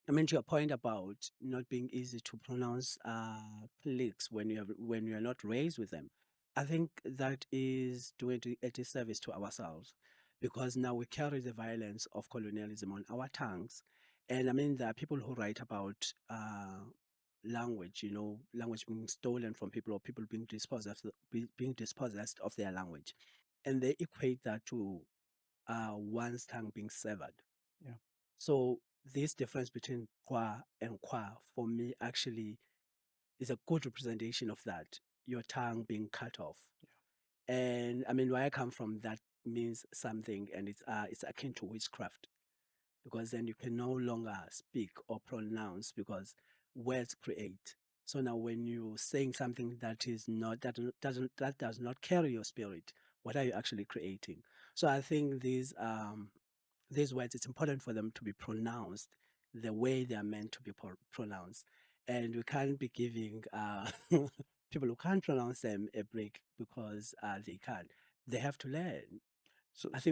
I mean, to your point about not being easy to pronounce clicks when you're not raised with them, I think that is doing a disservice to ourselves because now we carry the violence of colonialism on our tongues. And I mean, there are people who write about language, language being stolen from people or people being dispossessed of their language. And they equate that to one's tongue being severed. Yeah. So this difference between kwa and kwa for me actually is a good representation of that, your tongue being cut off. And I mean, where I come from, that means something, and it's akin to witchcraft because then you can no longer speak or pronounce because words create. So now, when you're saying something that is not that does not carry your spirit, what are you actually creating? So I think these words, it's important for them to be pronounced the way they are meant to be pronounced. And we can't be giving people who can't pronounce them a break because they can't. They have to learn. So, I think